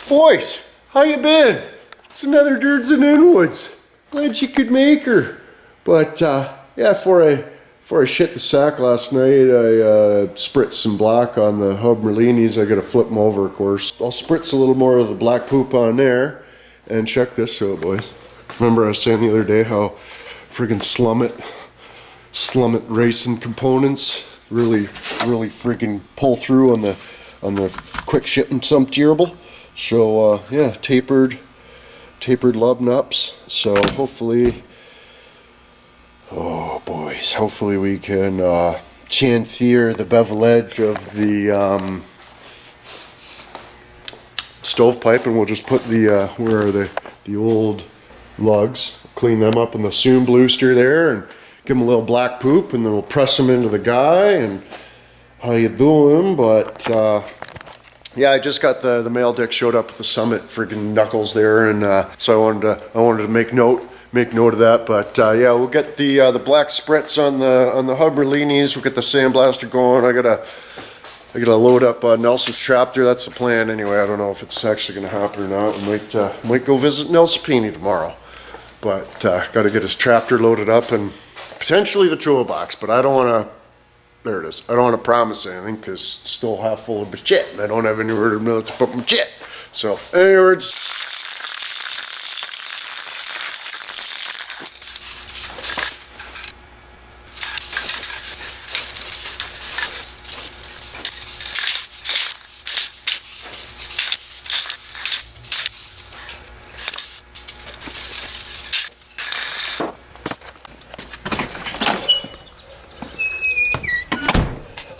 Boys, how you been? It's another Dudes and Inwoods. Glad you could make her. But yeah, before I shit the sack last night, I spritzed some black on the hub Merlinis. I gotta flip them over, of course. I'll spritz a little more of the black poop on there. And check this out, boys. Remember I was saying the other day how friggin' slum it racing components really friggin' pull through on the quick shipping some durable. So yeah, tapered lub nups. So hopefully, oh boys, hopefully we can chantier the bevel edge of the stovepipe, and we'll just put the where are the old lugs, clean them up in the Soon Bluester there, and give them a little black poop, and then we'll press them into the guy. And how you doing? But yeah, I just got the mail deck showed up at the Summit friggin' knuckles there, and so I wanted to make note of that. But yeah, we'll get the black spritz on the hub Merlinis. We'll get the sandblaster going. I gotta load up Nelson's traptor. That's the plan anyway. I don't know if it's actually gonna happen or not. We might go visit Nelson Peony tomorrow, but gotta get his traptor loaded up and potentially the toolbox. But I don't want to. There it is. I don't want to promise anything because it's still half full of shit, and I don't have anywhere to put my shit. So, anyways.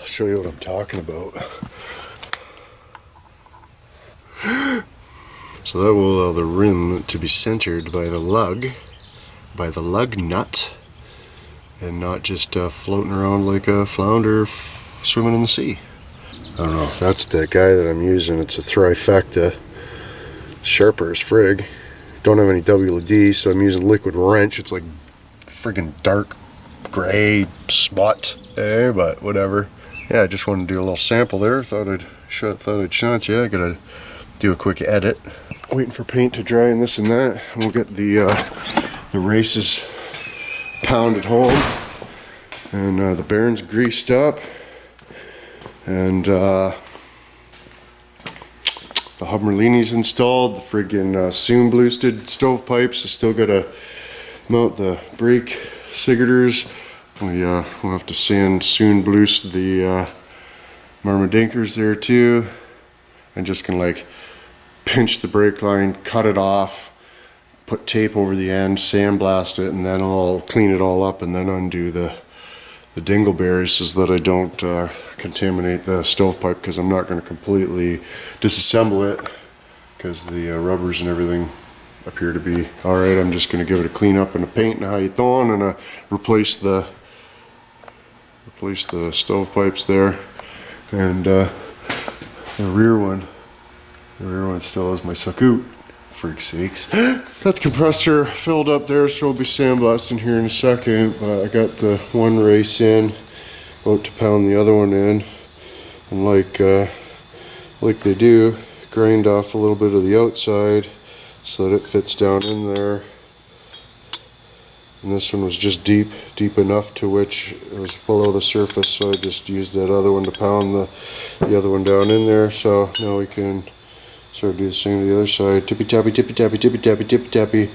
Show you what I'm talking about. So that will allow the rim to be centered by the lug nut, and not just floating around like a flounder swimming in the sea. I don't know, that's the guy that I'm using. It's a trifecta, sharper as frig. Don't have any WD, so I'm using liquid wrench. It's like friggin' dark gray smut there, but whatever. Yeah, I just wanted to do a little sample there. Thought I'd show it. Yeah, I gotta do a quick edit. Waiting for paint to dry and this and that. And we'll get the races pounded home, and the bearings greased up, and the hub Merlinis installed. The friggin' Soon Bluestered stovepipes. I still gotta mount the brake sigators. We'll have to sand Soon Bluest the Marmadinkers there too, and just gonna like pinch the brake line, cut it off, put tape over the end, sandblast it, and then I'll clean it all up and then undo the dingleberries so that I don't contaminate the stovepipe, because I'm not going to completely disassemble it because the rubbers and everything appear to be alright. I'm just going to give it a clean up and a paint and how you thon, and replace the stovepipes there, and the rear one still has my succoot, freak sakes. Got the compressor filled up there, so we'll be sandblasting here in a second. I got the one race in, about to pound the other one in, and like they do, grind off a little bit of the outside so that it fits down in there. And this one was just deep enough to which it was below the surface, so I just used that other one to pound the other one down in there. So now we can sort of do the same to the other side. Tippy tappy, tippy tappy, tippy tappy, tippy tappy,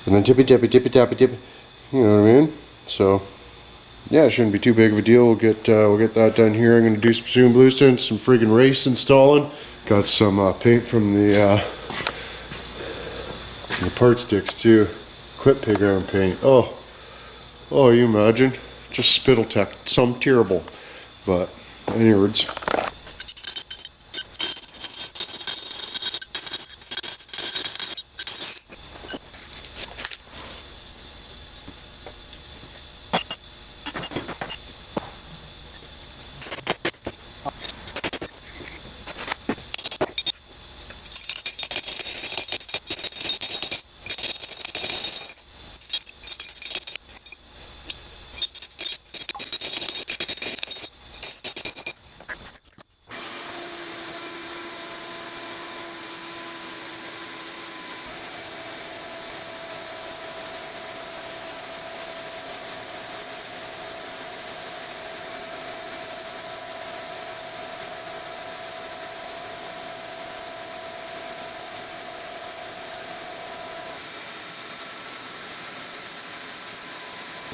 and then tippy tappy, tippy tappy, tippy. You know what I mean? So yeah, it shouldn't be too big of a deal. We'll get that done here. I'm gonna do some Soon Bluester and some friggin' race installing. Got some paint from the part sticks too. Quit playground paint. Oh, you imagine? Just spittle tech. Some terrible. But anyways.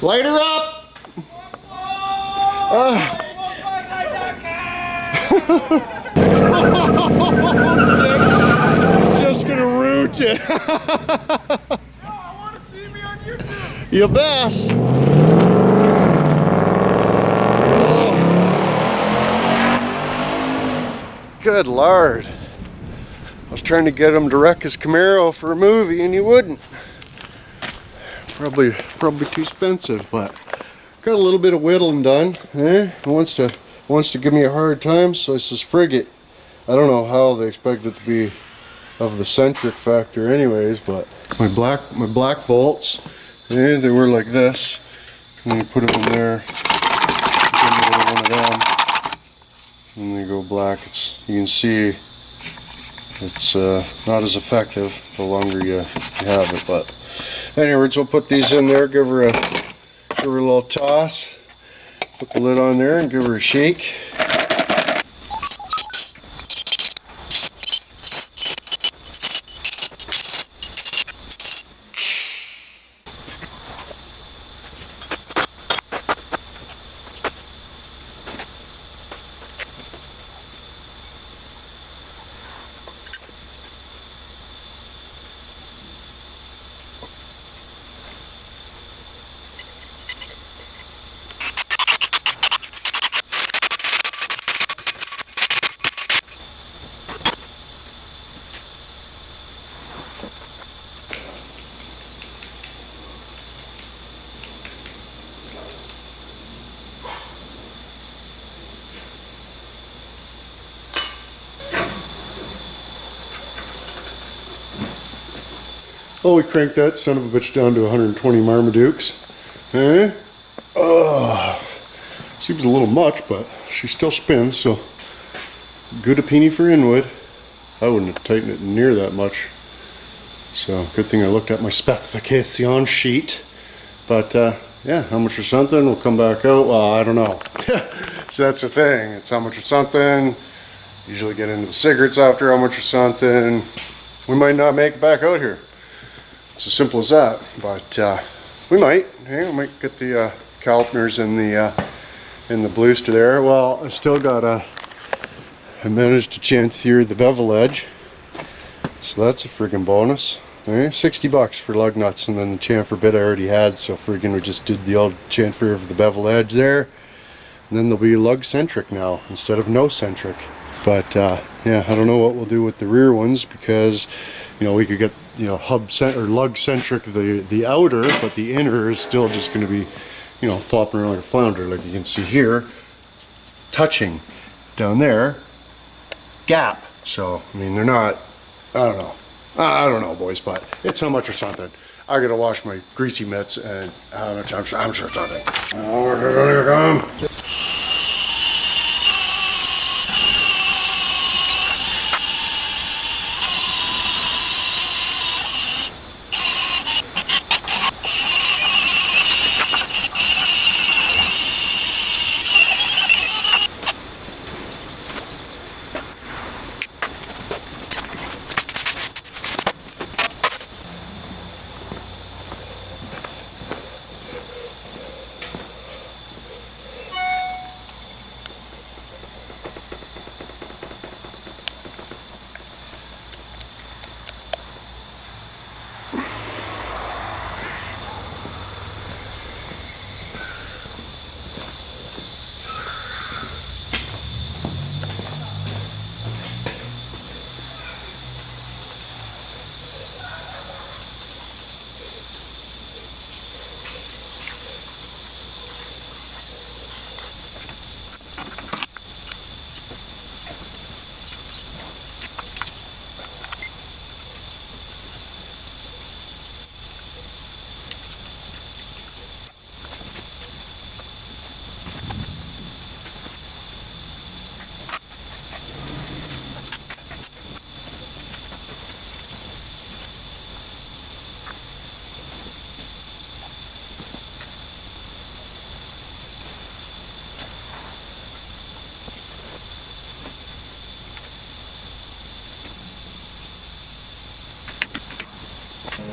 Light her up! Just gonna root it. No, I want to see me on YouTube. You best. Oh. Good Lord. I was trying to get him to wreck his Camaro for a movie and he wouldn't. Probably too expensive, but got a little bit of whittling done. He wants to give me a hard time, so I says, frig it. I don't know how they expect it to be of the centric factor anyways, but my black bolts, they were like this. And you put them in there, put them in one of them, and they go black. You can see it's not as effective the longer you have it, but anyways, we'll put these in there, give her a little toss, put the lid on there and give her a shake. Oh, we cranked that son of a bitch down to 120 Marmadukes. Eh? Seems a little much, but she still spins, so good a penny for inwood. I wouldn't have tightened it near that much. So good thing I looked at my specification sheet. But yeah, how much or something will come back out? Well, I don't know. So that's the thing. It's how much or something. Usually get into the cigarettes after how much or something. We might not make it back out here. It's as simple as that, but we might. Hey, we might get the calipers in the bluester there. Well, I still got I managed to chanfer the bevel edge, so that's a friggin' bonus. Okay, $60 for lug nuts, and then the chamfer bit I already had. So friggin' we just did the old chamfer of the bevel edge there, and then they'll be lug centric now instead of no centric. But yeah, I don't know what we'll do with the rear ones because we could get lug centric the outer, but the inner is still just going to be flopping around like a flounder, like you can see here, touching down there, gap. So I mean they're not, I don't know boys, but it's how much or something. I gotta wash my greasy mitts and how much I'm sure something. Oh, here you come.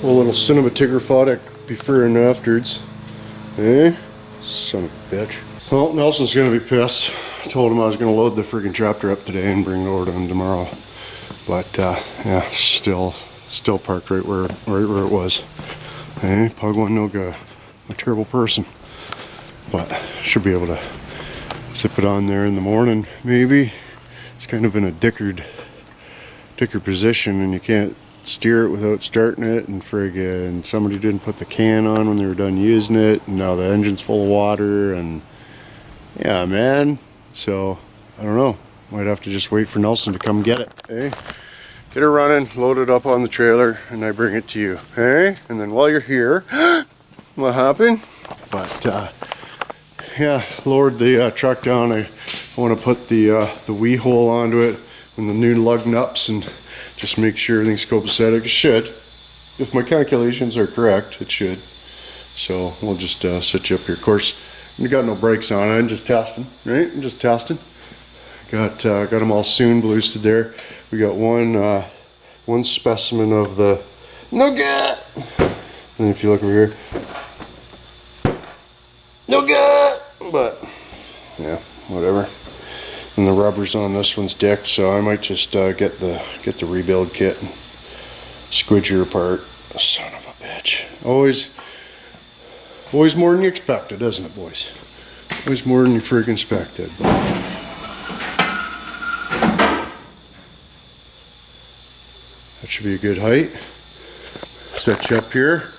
A little cinnamon tigger fodder before and afterwards. Eh? Son of a bitch. Well, Nelson's gonna be pissed. I told him I was gonna load the friggin' tractor up today and bring it over to him tomorrow. But yeah, still parked right where it was. Eh? Pug one no good. I'm a terrible person. But should be able to zip it on there in the morning, maybe. It's kind of in a dicker position, and you can't steer it without starting it, and friggin' somebody didn't put the can on when they were done using it, and now the engine's full of water, and yeah, man. So I don't know, might have to just wait for Nelson to come get it, eh? Get her running, load it up on the trailer, and I bring it to you, eh? And then while you're here, what happened? But yeah, lowered the truck down. I want to put the wee hole onto it when the new lug nuts and just make sure everything's copacetic. It should. If my calculations are correct, it should. So we'll just set you up here. Of course, we got no brakes on it. I'm just testing, right? I'm just testing. Got them all soon boosted there. We got one specimen of the nougat. And if you look over here, nougat. But yeah, whatever. And the rubber's on this one's dick, so I might just get the rebuild kit and squidge her apart. Son of a bitch. Always more than you expected, isn't it, boys? Always more than you freaking expected. That should be a good height. Set you up here.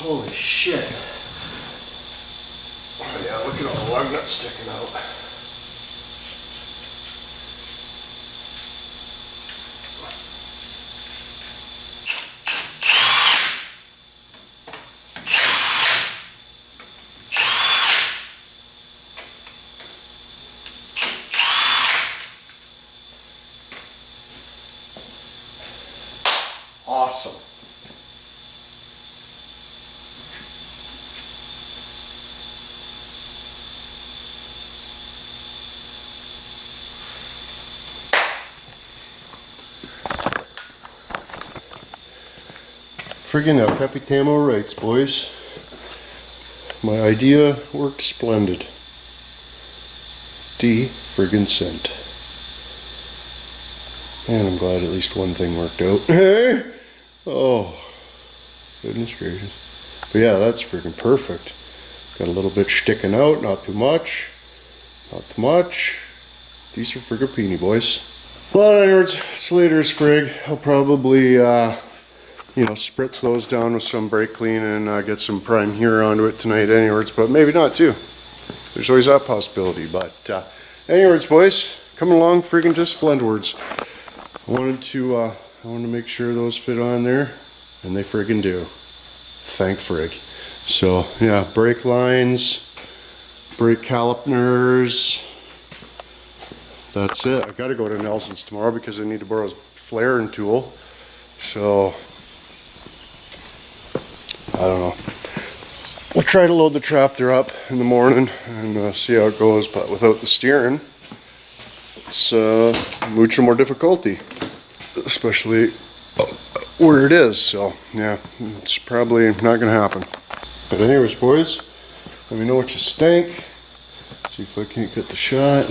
Holy shit. Oh yeah, look at all the lug nuts sticking out. Awesome. Friggin' El Capitamo writes, boys. My idea worked splendid. D friggin' cent. And I'm glad at least one thing worked out. Hey! Oh, goodness gracious. But yeah, that's friggin' perfect. Got a little bit sticking out, not too much. Not too much. These are friggin' peeny, boys. Well, anyways, Slater's frig. I'll probably, you know, spritz those down with some brake clean and get some prime here onto it tonight anyways, but maybe not too. There's always that possibility, but anyways, boys, coming along friggin' just splendwords. I wanted to make sure those fit on there, and they friggin' do. Thank frig. So yeah, brake lines, brake calipers. That's it. I gotta go to Nelson's tomorrow because I need to borrow his flaring tool. So I don't know. We'll try to load the tractor up in the morning and see how it goes, but without the steering, it's mucho more difficulty, especially where it is. So yeah, it's probably not gonna happen. But anyways, boys, let me know what you think. See if I can't get the shot.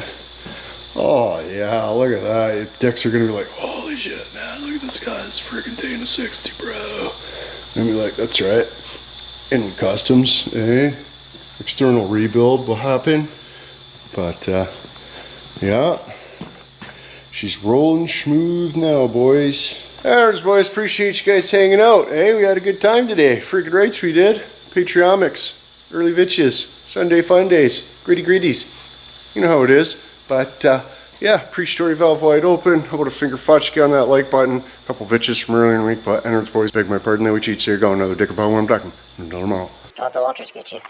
Oh yeah, look at that. Your dicks are gonna be like, holy shit, man, look at this guy's freaking Dana 60, bro. And be like, that's right. Inwood Customs, eh? External rebuild will happen. But yeah, she's rolling smooth now, boys. There's boys, appreciate you guys hanging out. Hey, we had a good time today. Freaking rights we did. Patriomics, early vitches, Sunday fun days, gritty gritties. You know how it is. But yeah, pre-story valve wide open. How about a finger fudge on that like button? A couple vitches from earlier in the week, but anyways, boys, beg my pardon. That we cheat, so you're going another dick about when I'm ducking. Until tomorrow. Don't let the Walters get you.